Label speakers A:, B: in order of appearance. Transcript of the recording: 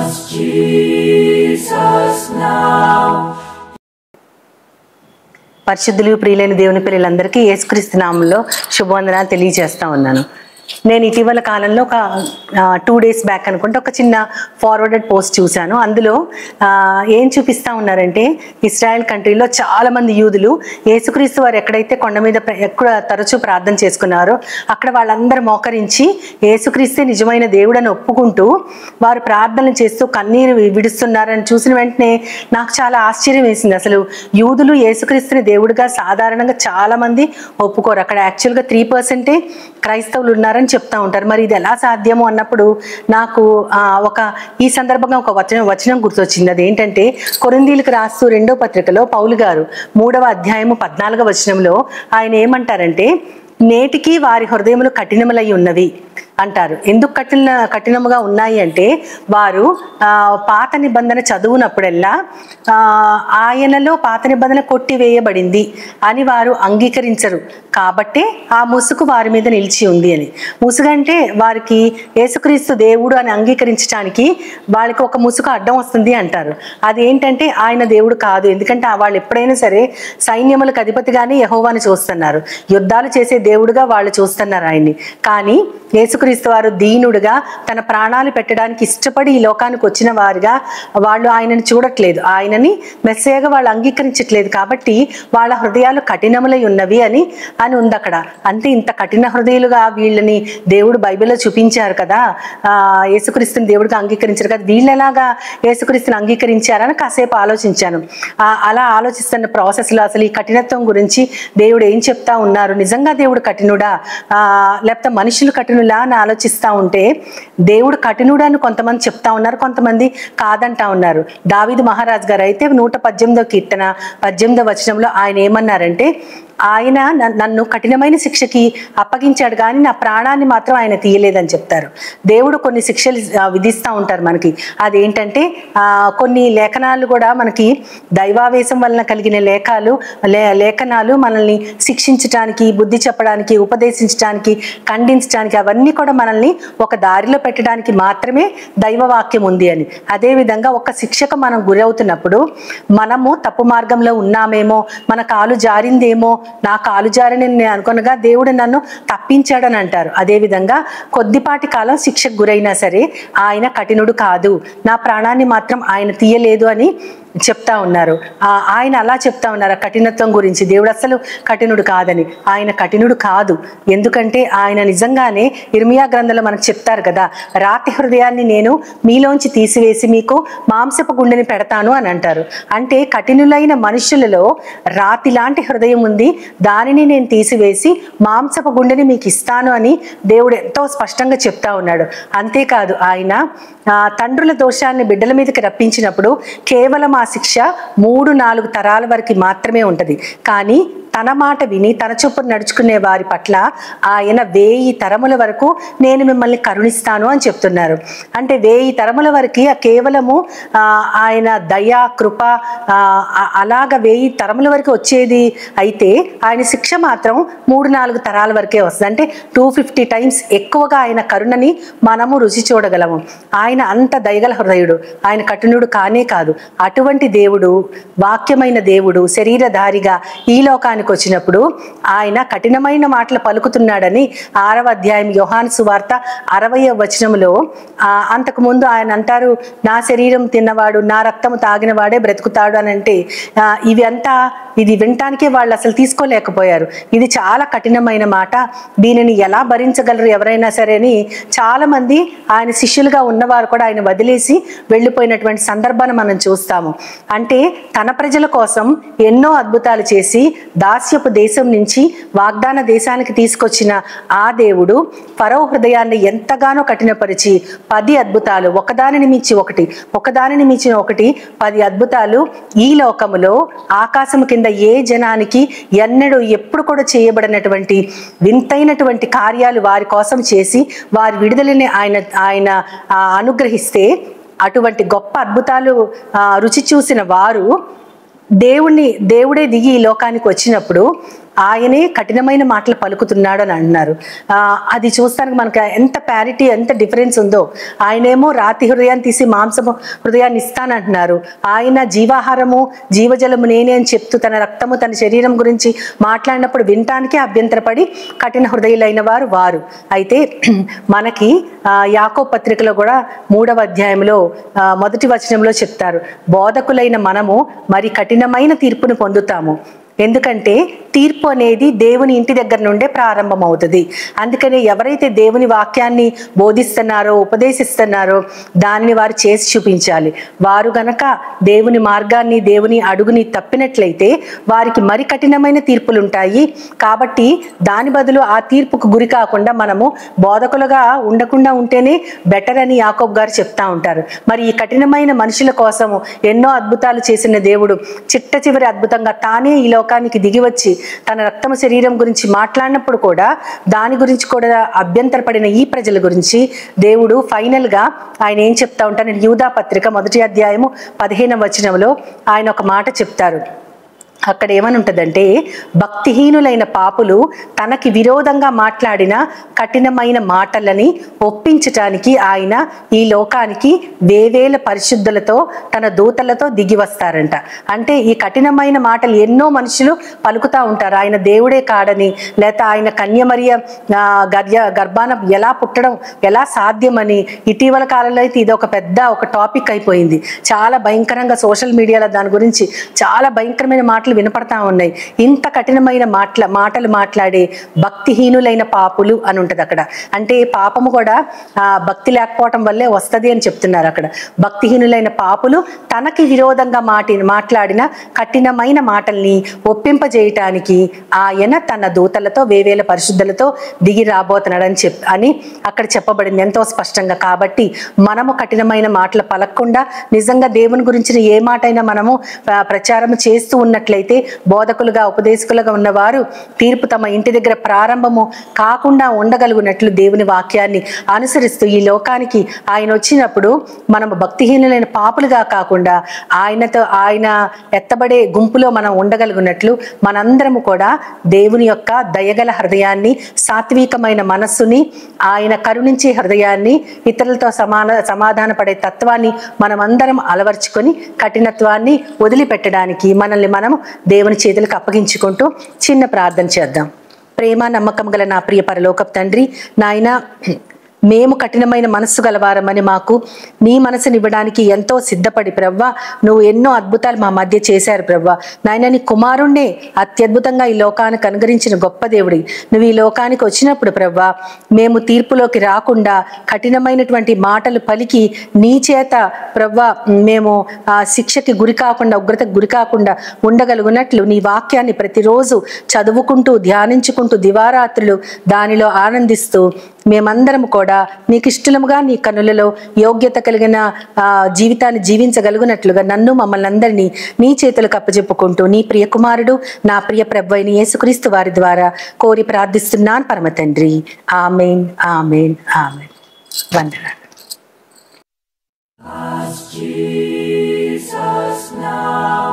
A: Jesus now.
B: పరిశుద్ధులు ప్రియులైన దేవుని పిల్లలందరికీ యేసుక్రీస్తు నామములో శుభవందనాలు తెలియజేస్తా ఉన్నాను. నేను ఇటీవల కాలంలో ఒక 2 days బ్యాక్ అనుకుంటే ఒక చిన్న ఫార్వర్డెడ్ పోస్ట్ చూశాను. అందులో ఏం చూపిస్తా ఉన్నారంటే ఇస్రాయెల్ కంట్రీలో చాలా మంది యూదులు యేసుక్రీస్తు వారు ఎక్కడైతే కొండ మీద ఎక్కడ తరచూ ప్రార్థన చేసుకున్నారో అక్కడ వాళ్ళందరూ మోకరించి యేసుక్రీస్తే నిజమైన దేవుడని ఒప్పుకుంటూ వారు ప్రార్థనలు చేస్తూ కన్నీరు విడుస్తున్నారని చూసిన వెంటనే నాకు చాలా ఆశ్చర్యం వేసింది. అసలు యూదులు యేసుక్రీస్తుని దేవుడిగా సాధారణంగా చాలా మంది ఒప్పుకోరు. అక్కడ యాక్చువల్గా 3% క్రైస్తవులు ఉన్నారని చెప్తా ఉంటారు. మరి ఇది ఎలా సాధ్యము అన్నప్పుడు నాకు ఈ సందర్భంగా ఒక వచనం గుర్తొచ్చింది. అదేంటంటే కొరింథీయులకు రాస్తూ 2వ పత్రికలో పౌలు గారు 3వ అధ్యాయము 14వ వచనంలో ఆయన ఏమంటారంటే, నేటికి వారి హృదయములు కఠినములై ఉన్నవి అంటారు. ఎందుకు కఠినముగా ఉన్నాయి అంటే వారు పాత నిబంధన చదువునప్పుడల్లా ఆయనలో పాత నిబంధన కొట్టివేయబడింది అని వారు అంగీకరించరు కాబట్టి ఆ ముసుగు వారి మీద నిలిచి ఉంది అని. ముసుగంటే వారికి యేసుక్రీస్తు దేవుడు అని అంగీకరించడానికి వాళ్ళకి ఒక ముసుగు అడ్డం వస్తుంది అంటారు. అదేంటంటే ఆయన దేవుడు కాదు. ఎందుకంటే వాళ్ళు ఎప్పుడైనా సరే సైన్యములకు అధిపతిగానే యెహోవాను చూస్తున్నారు, యుద్ధాలు చేసే దేవుడుగా వాళ్ళు చూస్తున్నారు ఆయన్ని. కానీ యేసుక్రీస్తు వారు దీనుడుగా తన ప్రాణాలు పెట్టడానికి ఇష్టపడి ఈ లోకానికి వచ్చిన వారుగా వాళ్ళు ఆయనని చూడట్లేదు, ఆయనని మెస్సేగా వాళ్ళు అంగీకరించట్లేదు. కాబట్టి వాళ్ళ హృదయాలు కఠినములై ఉన్నవి అని ఉంది అక్కడ. అంటే ఇంత కఠిన హృదయాలుగా వీళ్ళని దేవుడు బైబిల్లో చూపించారు కదా, యేసుక్రీస్తుని దేవుడిగా అంగీకరించారు కదా, వీళ్ళు ఎలాగా యేసుక్రీస్తుని అంగీకరించారని కాసేపు ఆలోచించాను. అలా ఆలోచిస్తున్న ప్రాసెస్లో అసలు ఈ కఠినత్వం గురించి దేవుడు ఏం చెప్తా ఉన్నారు, నిజంగా దేవుడు కఠినుడా లేకపోతే మనుషులు కఠినులా అని ఆలోచిస్తూ ఉంటే దేవుడు కఠినుడు అని కొంతమంది చెప్తా ఉన్నారు, కొంతమంది కాదంటా ఉన్నారు. దావీదు మహారాజు గారు అయితే 118వ కీర్తన 18వ వచనంలో ఆయన ఏమన్నారంటే, ఆయన నన్ను కఠినమైన శిక్షకి అప్పగించాడు కానీ నా ప్రాణాన్ని మాత్రం ఆయన తీయలేదని చెప్తారు. దేవుడు కొన్ని శిక్షలు విధిస్తూ ఉంటారు మనకి. అదేంటంటే కొన్ని లేఖనాలు కూడా మనకి దైవావేశం వలన కలిగిన లేఖనాలు మనల్ని శిక్షించడానికి, బుద్ధి చెప్పడానికి, ఉపదేశించడానికి, ఖండించడానికి, అవన్నీ కూడా మనల్ని ఒక దారిలో పెట్టడానికి మాత్రమే దైవవాక్యం ఉంది అని. అదేవిధంగా ఒక శిక్షకు మనం గురవుతున్నప్పుడు మనము తప్పు మార్గంలో ఉన్నామేమో, మన కాలు జారిందేమో, నా కాలు జారని నేను అనుకునగా దేవుడు నన్ను తప్పించాడని అంటారు. అదేవిధంగా కొద్దిపాటి కాలం శిక్షకు గురైనా సరే ఆయన కఠినుడు కాదు, నా ప్రాణాన్ని మాత్రం ఆయన తీయలేదు అని చెప్తా ఉన్నారు. ఆయన అలా చెప్తా ఉన్నారు కఠినత్వం గురించి. దేవుడు అసలు కఠినుడు కాదని. ఆయన కఠినుడు కాదు. ఎందుకంటే ఆయన నిజంగానే ఇర్మియా గ్రంథంలో మనకు చెప్తారు కదా, రాతి హృదయాన్ని నేను మీలోంచి తీసివేసి మీకు మాంసపు గుండెని పెడతాను అని అంటారు. అంటే కఠినులైన మనుషులలో రాతి లాంటి హృదయం ఉంది, దానిని నేను తీసివేసి మాంసపు గుండెని మీకు ఇస్తాను అని దేవుడు ఎంతో స్పష్టంగా చెప్తా ఉన్నాడు. అంతేకాదు ఆయన తండ్రుల దోషాన్ని బిడ్డల మీదకి రప్పించినప్పుడు కేవలం ఆ శిక్ష 3-4 తరాల వరకు మాత్రమే ఉంటుంది. కానీ తన మాట విని తన చొప్పున నడుచుకునే వారి పట్ల ఆయన 1000 తరముల వరకు నేను మిమ్మల్ని కరుణిస్తాను అని చెప్తున్నారు. అంటే 1000 తరముల వరకు కేవలము ఆయన దయా కృప అలాగ 1000 తరముల వరకు వచ్చేది అయితే ఆయన శిక్ష మాత్రం 3-4 తరాల వరకే వస్తుంది. అంటే 250 times ఎక్కువగా ఆయన కరుణని మనము రుచి చూడగలము. ఆయన అంత దయగల హృదయుడు, ఆయన కఠినుడు కానే కాదు. అటువంటి దేవుడు, వాక్యమైన దేవుడు శరీరధారిగా ఈ లోకానికి వచ్చినప్పుడు ఆయన కఠినమైన మాటలు పలుకుతున్నాడని 6వ అధ్యాయం యోహాను సువార్త 60వ వచనంలో అంతకు ముందు ఆయన అంటారు, నా శరీరం తిన్నవాడు నా రక్తము తాగిన వాడే బ్రతుకుతాడు అని. అంటే ఇది వినటానికే వాళ్ళు అసలు తీసుకోలేకపోయారు. ఇది చాలా కఠినమైన మాట, దీనిని ఎలా భరించగలరు ఎవరైనా సరే అని చాలా మంది ఆయన శిష్యులుగా ఉన్నవారు కూడా ఆయన వదిలేసి వెళ్ళిపోయినటువంటి సందర్భాన్ని మనం చూస్తాము. అంటే తన ప్రజల కోసం ఎన్నో అద్భుతాలు చేసి దాస్యపు దేశం నుంచి వాగ్దాన దేశానికి తీసుకొచ్చిన ఆ దేవుడు ఫరో హృదయాన్ని ఎంతగానో కఠినపరిచి 10 అద్భుతాలు ఒకదానిని మించి ఒకటి 10 అద్భుతాలు ఈ లోకములో ఆకాశం కింద ఏ జనానికి ఎన్నడూ ఎప్పుడు కూడా చేయబడినటువంటి వింతైనటువంటి కార్యాలు వారి కోసం చేసి వారి విడుదలని ఆయన అనుగ్రహిస్తే అటువంటి గొప్ప అద్భుతాలు రుచి చూసిన వారు దేవుడే దిగి ఈ లోకానికి వచ్చినప్పుడు ఆయనే కఠినమైన మాటలు పలుకుతున్నాడు అని అంటున్నారు. అది చూస్తానికి మనకు ఎంత ప్యారిటీ, ఎంత డిఫరెన్స్ ఉందో. ఆయనేమో రాతి హృదయాన్ని తీసి మాంసము హృదయాన్ని ఇస్తానంటున్నారు. ఆయన జీవాహారము జీవజలము నేనే అని చెప్తూ తన రక్తము తన శరీరం గురించి మాట్లాడినప్పుడు వినటానికే అభ్యంతరపడి కఠిన హృదయులైన వారు. అయితే మనకి యాకోబు పత్రికలో కూడా 3వ అధ్యాయంలో 1వ వచనంలో చెప్తారు, బోధకులైన మనము మరి కఠినమైన తీర్పును పొందుతాము. ఎందుకంటే తీర్పు అనేది దేవుని ఇంటి దగ్గర నుండే ప్రారంభం అవుతుంది. అందుకని ఎవరైతే దేవుని వాక్యాన్ని బోధిస్తున్నారో ఉపదేశిస్తున్నారో దానిని వారు చేసి చూపించాలి. వారు గనక దేవుని మార్గాన్ని దేవుని అడుగుని తప్పినట్లయితే వారికి మరి కఠినమైన తీర్పులు ఉంటాయి. కాబట్టి దాని బదులు ఆ తీర్పుకు గురి కాకుండా మనము బోధకులుగా ఉండకుండా ఉంటేనే బెటర్ అని యాకోబు గారు చెప్తా ఉంటారు. మరి ఈ కఠినమైన మనుషుల కోసము ఎన్నో అద్భుతాలు చేసిన దేవుడు చిట్ట చివరి అద్భుతంగా తానే ఈ లోకానికి దిగి వచ్చి తన రక్తము శరీరం గురించి మాట్లాడినప్పుడు కూడా దాని గురించి కూడా అభ్యంతరపడిన ఈ ప్రజల గురించి దేవుడు ఫైనల్ గా ఆయన ఏం చెప్తా ఉంటారు, యూదా పత్రిక 1వ అధ్యాయము 15వ వచనంలో ఆయన ఒక మాట చెప్తారు. అక్కడ ఏమని ఉంటుందంటే, భక్తిహీనులైన పాపులు తనకి విరోధంగా మాట్లాడిన కఠినమైన మాటలని ఒప్పించటానికి ఆయన ఈ లోకానికి వేవేల పరిశుద్ధులతో తన దూతలతో దిగి వస్తారంట. అంటే ఈ కఠినమైన మాటలు ఎన్నో మనుషులు పలుకుతా ఉంటారు. ఆయన దేవుడే కాడని, లేక ఆయన కన్యమరియ గర్భాన ఎలా పుట్టడం ఎలా సాధ్యమని. ఇటీవల కాలంలో అయితే ఇది ఒక టాపిక్ అయిపోయింది. చాలా భయంకరంగా సోషల్ మీడియాలో దాని గురించి చాలా భయంకరమైన మాటలు వినపడతా ఉన్నాయి. ఇంత కఠినమైన మాటలు మాట్లాడే భక్తిహీనులైన పాపులు అని ఉంటది అక్కడ. అంటే పాపము కూడా భక్తి లేకపోవటం వల్లే వస్తది అని చెప్తున్నారు అక్కడ. భక్తిహీనులైన పాపులు తనకి విరోధంగా మాట్లాడిన కఠినమైన మాటల్ని ఒప్పింపజేయటానికి ఆయన తన దూతలతో వేవేల పరిశుద్ధులతో దిగి రాబోతున్నాడని అని అక్కడ చెప్పబడింది ఎంతో స్పష్టంగా. కాబట్టి మనము కఠినమైన మాటలు పలకకుండా నిజంగా దేవుని గురించిన ఏ మాట అయినా మనము ప్రచారం చేస్తూ ఉన్నట్లయితే బోధకులుగా ఉపదేశకులుగా ఉన్నవారు తీర్పు తమ ఇంటి దగ్గర ప్రారంభము కాకుండా ఉండగలుగునట్లు దేవుని వాక్యాన్ని అనుసరిస్తూ ఈ లోకానికి ఆయన వచ్చినప్పుడు మనము భక్తిహీనులైన పాపులుగా కాకుండా ఆయన ఎత్తబడే గుంపులో మనం ఉండగలుగునట్లు మనందరము కూడా దేవుని యొక్క దయగల హృదయాన్ని, సాత్వికమైన మనస్సుని, ఆయన కరుణించే హృదయాన్ని, ఇతరులతో సమాధాన పడే తత్వాన్ని మనమందరం అలవర్చుకొని కఠినత్వాన్ని వదిలిపెట్టడానికి మనల్ని మనం దేవుని చేతులకు అప్పగించుకుంటూ చిన్న ప్రార్థన చేద్దాం. ప్రేమ నమ్మకం గల నా ప్రియ పరలోకపు తండ్రి, నాయన మేము కఠినమైన మనస్సు గలవారమని మాకు నీ మనసునివ్వడానికి ఎంతో సిద్ధపడి ప్రవ్వా నువ్వు ఎన్నో అద్భుతాలు మా మధ్య చేశారు ప్రవ్వా. నాయన నీ కుమారుణ్ణే అత్యద్భుతంగా ఈ లోకానికి అనుగ్రహించిన గొప్ప దేవుడి నువ్వు ఈ లోకానికి వచ్చినప్పుడు ప్రవ్వా మేము తీర్పులోకి రాకుండా కఠినమైనటువంటి మాటలు పలికి నీ చేత ప్రవ్వా మేము శిక్షకి గురి కాకుండా, ఉగ్రతకు గురి కాకుండా ఉండగలుగునట్లు నీ వాక్యాన్ని ప్రతిరోజు చదువుకుంటూ ధ్యానించుకుంటూ దివారాత్రులు దానిలో ఆనందిస్తూ మేమందరం కూడా నీకు ఇష్టముగా నీ కనులలో యోగ్యత కలిగిన జీవితాన్ని జీవించగలుగునట్లుగా నన్ను మమ్మల్ని అందరినీ నీ చేతులకు అప్పచెప్పుకుంటూ నీ ప్రియ కుమారుడు నా ప్రియ ప్రభువైన యేసుక్రీస్తు వారి ద్వారా కోరి ప్రార్థిస్తున్నాను పరమ తండ్రి. ఆమేన్, ఆమేన్, ఆమేన్. వందనాలు.
A: Jesus now